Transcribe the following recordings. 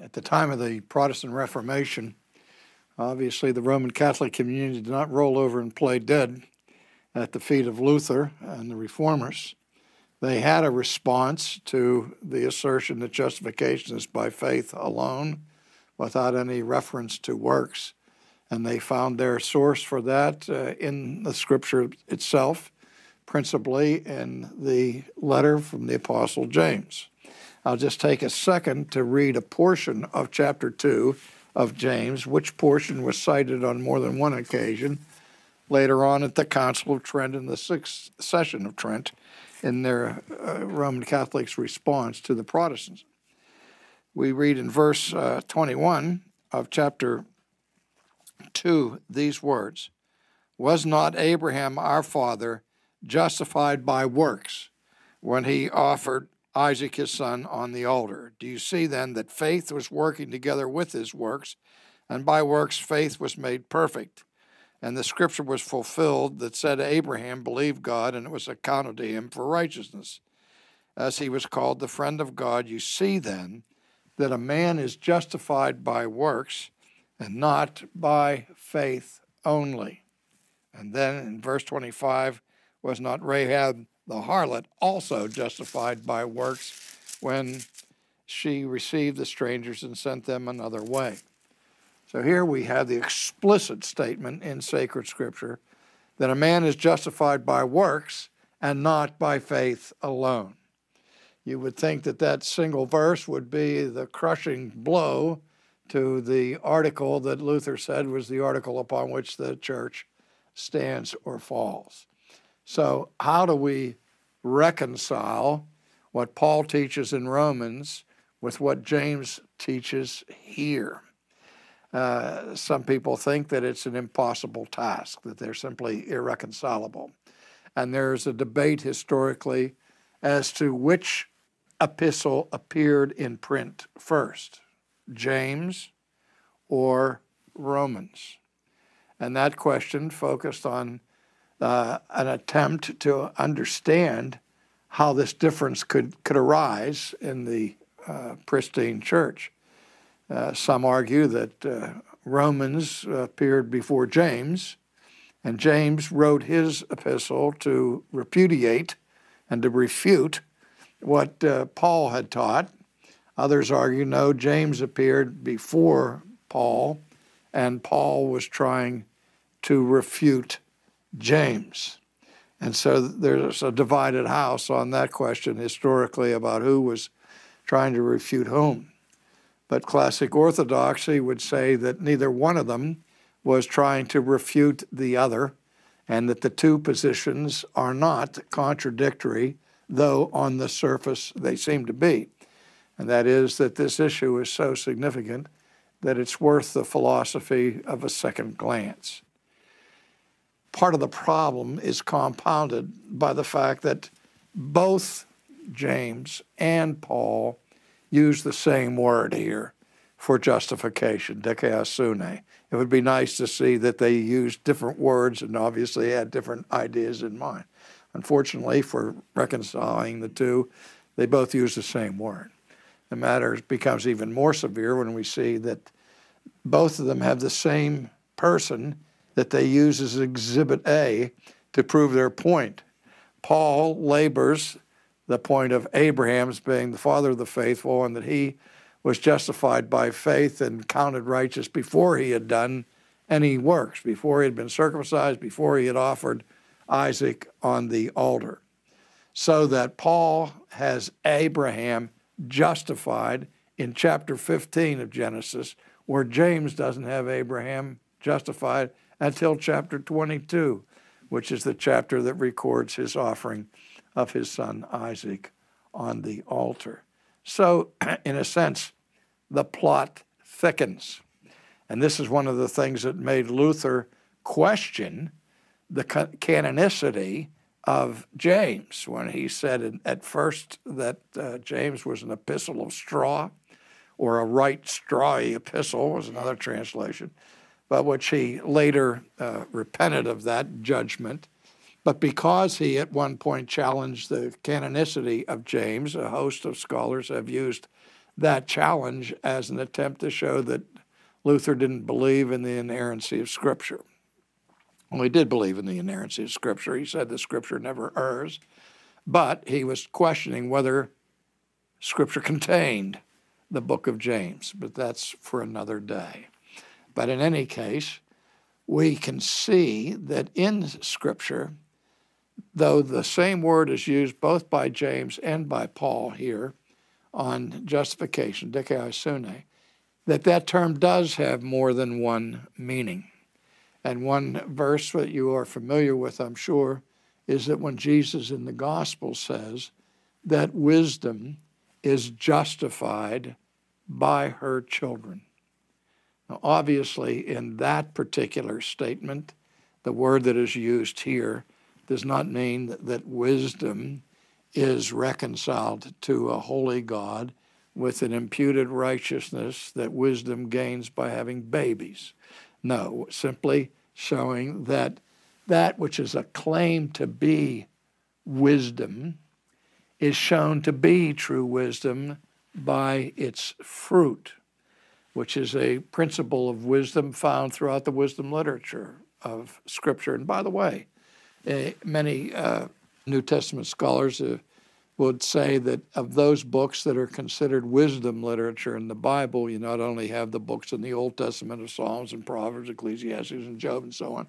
At the time of the Protestant Reformation, obviously the Roman Catholic community did not roll over and play dead at the feet of Luther and the Reformers. They had a response to the assertion that justification is by faith alone, without any reference to works. And they found their source for that in the Scripture itself, principally in the letter from the Apostle James. I'll just take a second to read a portion of chapter 2 of James, which portion was cited on more than one occasion later on at the Council of Trent and the Sixth Session of Trent in their Roman Catholics' response to the Protestants. We read in verse 21 of chapter 2 these words, "Was not Abraham our father justified by works when he offered Isaac his son on the altar? Do you see then that faith was working together with his works, and by works faith was made perfect? And the scripture was fulfilled that said, Abraham believed God, and it was accounted to him for righteousness. As he was called the friend of God, you see then that a man is justified by works and not by faith only." And then in verse 25, "Was not Rahab the harlot also justified by works when she received the strangers and sent them another way?" So here we have the explicit statement in sacred scripture that a man is justified by works and not by faith alone. You would think that that single verse would be the crushing blow to the article that Luther said was the article upon which the church stands or falls. So how do we reconcile what Paul teaches in Romans with what James teaches here? Some people think that it's an impossible task, that they're simply irreconcilable. And there's a debate historically as to which epistle appeared in print first, James or Romans. And that question focused on an attempt to understand how this difference could arise in the pristine church. Some argue that Romans appeared before James, and James wrote his epistle to repudiate and to refute what Paul had taught. Others argue, no, James appeared before Paul, and Paul was trying to refute James. And so there's a divided house on that question historically about who was trying to refute whom. But classic orthodoxy would say that neither one of them was trying to refute the other, and that the two positions are not contradictory, though on the surface they seem to be. And that is that this issue is so significant that it's worth the philosophy of a second glance. Part of the problem is compounded by the fact that both James and Paul use the same word here for justification, dikaiosune. It would be nice to see that they used different words and obviously had different ideas in mind. Unfortunately, for reconciling the two, they both use the same word. The matter becomes even more severe when we see that both of them have the same person that they use as Exhibit A to prove their point. Paul labors the point of Abraham's being the father of the faithful, and that he was justified by faith and counted righteous before he had done any works, before he had been circumcised, before he had offered Isaac on the altar. So that Paul has Abraham justified in chapter 15 of Genesis, where James doesn't have Abraham justified until chapter 22, which is the chapter that records his offering of his son Isaac on the altar. So, in a sense, the plot thickens. And this is one of the things that made Luther question the canonicity of James, when he said at first that James was an epistle of straw, or a right strawy epistle was another translation, but which he later repented of that judgment. But because he at one point challenged the canonicity of James, a host of scholars have used that challenge as an attempt to show that Luther didn't believe in the inerrancy of Scripture. Well, he did believe in the inerrancy of Scripture. He said the Scripture never errs, but he was questioning whether Scripture contained the book of James, but that's for another day. But in any case, we can see that in Scripture, though the same word is used both by James and by Paul here on justification, dikaiosune, that term does have more than one meaning. And one verse that you are familiar with, I'm sure, is that when Jesus in the gospel says that wisdom is justified by her children. Now, obviously, in that particular statement, the word that is used here does not mean that wisdom is reconciled to a holy God with an imputed righteousness that wisdom gains by having babies. No, simply showing that that which is a claim to be wisdom is shown to be true wisdom by its fruit, which is a principle of wisdom found throughout the wisdom literature of Scripture. And by the way, many New Testament scholars would say that of those books that are considered wisdom literature in the Bible, you not only have the books in the Old Testament of Psalms and Proverbs, Ecclesiastes and Job and so on,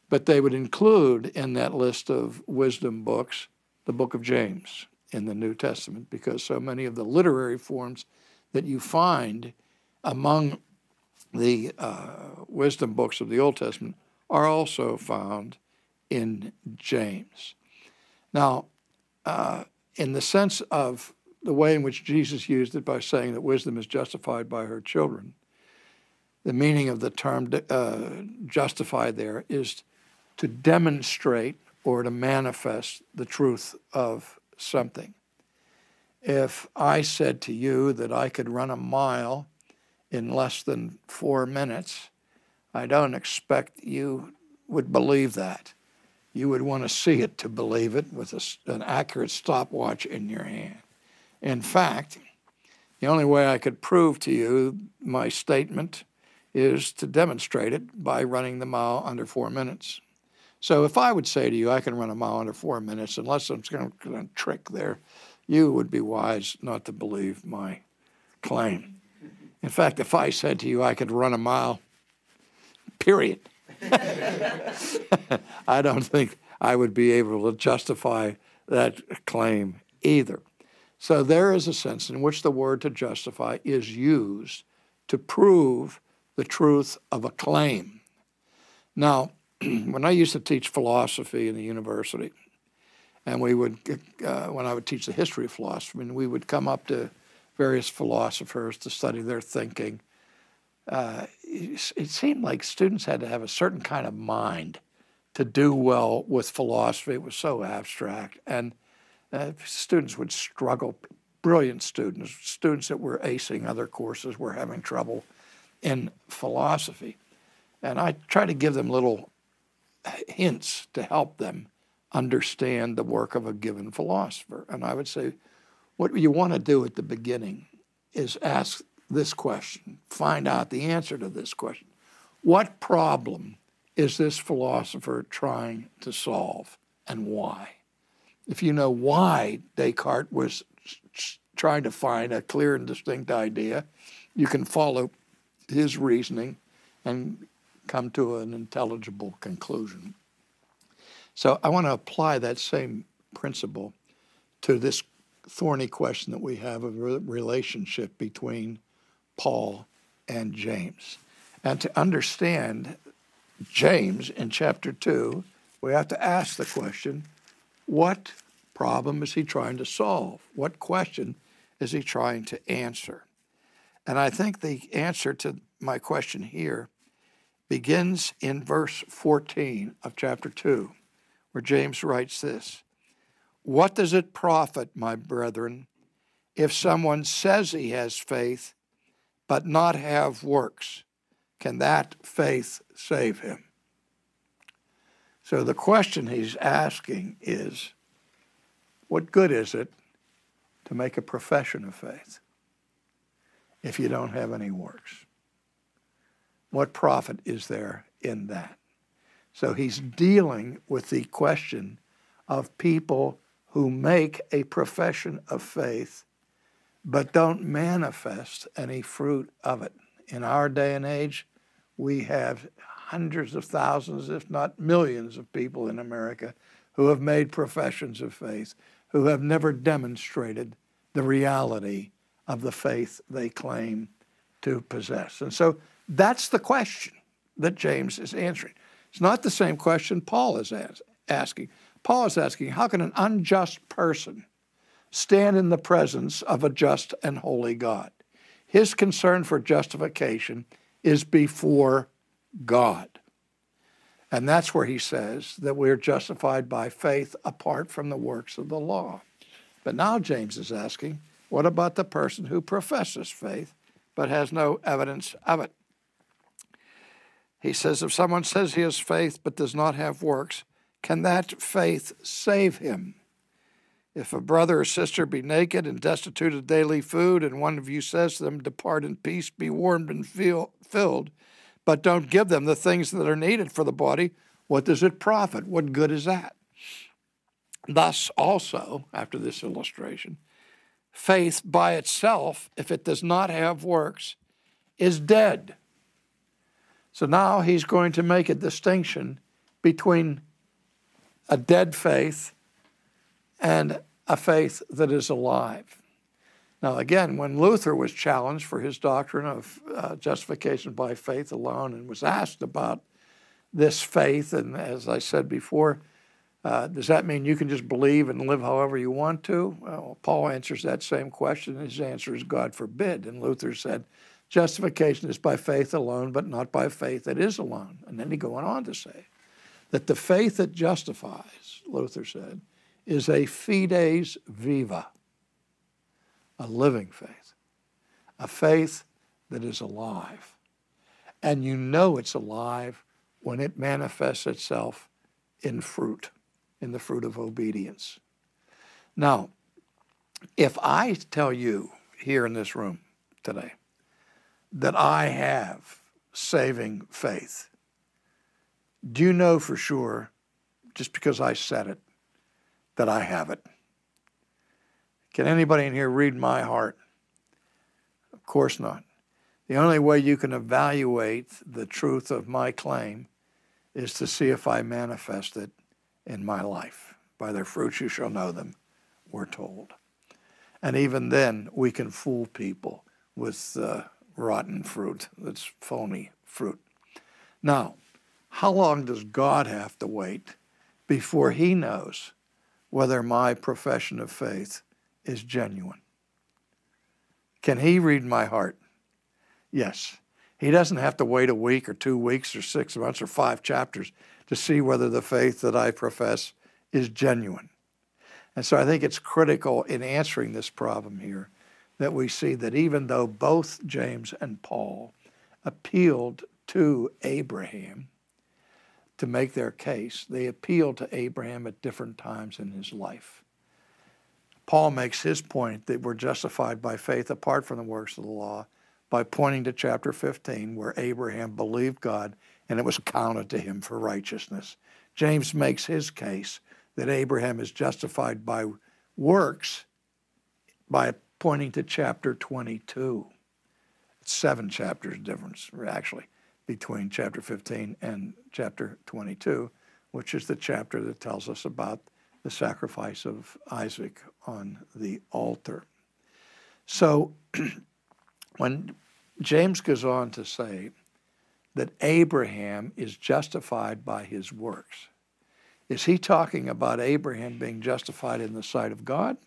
but they would include in that list of wisdom books the book of James in the New Testament, because so many of the literary forms that you find among the wisdom books of the Old Testament are also found in James. Now, in the sense of the way in which Jesus used it by saying that wisdom is justified by her children, the meaning of the term justified there is to demonstrate or to manifest the truth of something. If I said to you that I could run a mile in less than 4 minutes, I don't expect you would believe that. You would want to see it to believe it with an accurate stopwatch in your hand. In fact, the only way I could prove to you my statement is to demonstrate it by running the mile under 4 minutes. So if I would say to you, I can run a mile under 4 minutes, unless I'm going to trick there, you would be wise not to believe my claim. In fact, if I said to you, I could run a mile, period, I don't think I would be able to justify that claim either. So there is a sense in which the word to justify is used to prove the truth of a claim. Now, when I used to teach philosophy in the university, and we would, when I would teach the history of philosophy, and we would come up to various philosophers to study their thinking, it seemed like students had to have a certain kind of mind to do well with philosophy. It was so abstract, and students would struggle. Brilliant students that were acing other courses were having trouble in philosophy. And I try to give them little hints to help them understand the work of a given philosopher. And I would say, what you want to do at the beginning is ask this question, find out the answer to this question. What problem is this philosopher trying to solve, and why? If you know why Descartes was trying to find a clear and distinct idea, you can follow his reasoning and come to an intelligible conclusion. So I want to apply that same principle to this thorny question that we have of a relationship between Paul and James. And to understand James in chapter 2, we have to ask the question, what problem is he trying to solve? What question is he trying to answer? And I think the answer to my question here begins in verse 14 of chapter 2, where James writes this: "What does it profit, my brethren, if someone says he has faith, but not have works? Can that faith save him?" So the question he's asking is, what good is it to make a profession of faith? if you don't have any works? What profit is there in that? So he's dealing with the question of people who make a profession of faith but don't manifest any fruit of it. In our day and age, we have hundreds of thousands, if not millions of people in America who have made professions of faith, who have never demonstrated the reality of the faith they claim to possess. And so that's the question that James is answering. It's not the same question Paul is asking. Paul is asking, how can an unjust person stand in the presence of a just and holy God? His concern for justification is before God. And that's where he says that we're justified by faith apart from the works of the law. But now James is asking, what about the person who professes faith but has no evidence of it? He says, if someone says he has faith but does not have works, can that faith save him? If a brother or sister be naked and destitute of daily food, and one of you says to them, depart in peace, be warmed and filled, but don't give them the things that are needed for the body, what does it profit? What good is that? Thus also, after this illustration, faith by itself, if it does not have works, is dead. So now he's going to make a distinction between a dead faith and a faith that is alive. Now again, when Luther was challenged for his doctrine of justification by faith alone and was asked about this faith, and as I said before, does that mean you can just believe and live however you want to? Well, Paul answers that same question. His answer is God forbid. And Luther said, justification is by faith alone, but not by faith that is alone. And then he goes on to say that the faith that justifies, Luther said, is a fides viva, a living faith, a faith that is alive. And you know it's alive when it manifests itself in fruit, in the fruit of obedience. Now, if I tell you here in this room today that I have saving faith, do you know for sure, just because I said it, that I have it? Can anybody in here read my heart? Of course not. The only way you can evaluate the truth of my claim is to see if I manifest it in my life. By their fruits you shall know them, we're told. And even then, we can fool people with rotten fruit, that's phony fruit. Now, how long does God have to wait before he knows whether my profession of faith is genuine? Can he read my heart? Yes. He doesn't have to wait a week or 2 weeks or 6 months or 5 chapters to see whether the faith that I profess is genuine. And so I think it's critical in answering this problem here that we see that even though both James and Paul appealed to Abraham to make their case, they appealed to Abraham at different times in his life. Paul makes his point that we're justified by faith apart from the works of the law by pointing to chapter 15 where Abraham believed God and it was counted to him for righteousness. James makes his case that Abraham is justified by works by pointing to chapter 22. It's 7 chapters difference, actually, between chapter 15 and chapter 22, which is the chapter that tells us about the sacrifice of Isaac on the altar. So when James goes on to say that Abraham is justified by his works, is he talking about Abraham being justified in the sight of God?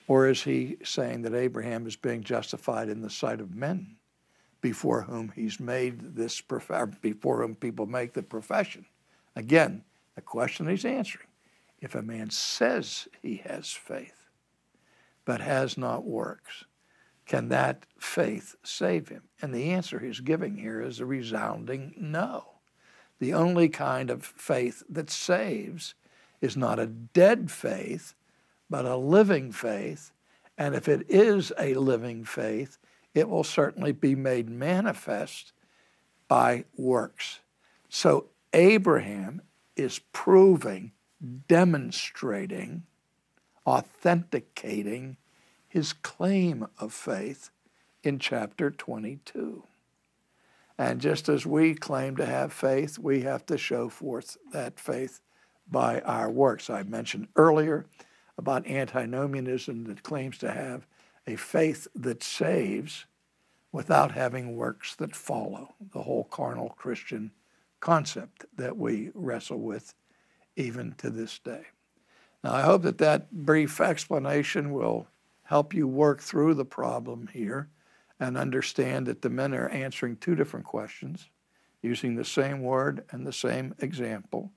Or is he saying that Abraham is being justified in the sight of men before whom he's made this, before whom people make the profession? Again, the question he's answering, if a man says he has faith but has not works, can that faith save him? And the answer he's giving here is a resounding no. The only kind of faith that saves is not a dead faith, but a living faith, And if it is a living faith, it will certainly be made manifest by works. So Abraham is proving, demonstrating, authenticating his claim of faith in chapter 22. And just as we claim to have faith, we have to show forth that faith by our works. I mentioned earlier about antinomianism that claims to have a faith that saves without having works that follow, the whole carnal Christian concept that we wrestle with even to this day. Now, I hope that that brief explanation will help you work through the problem here and understand that the men are answering two different questions using the same word and the same example,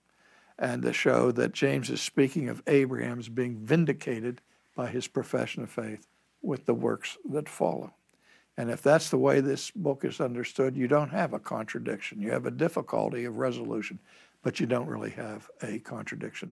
and to show that James is speaking of Abraham's being vindicated by his profession of faith with the works that follow. And if that's the way this book is understood, you don't have a contradiction. You have a difficulty of resolution, but you don't really have a contradiction.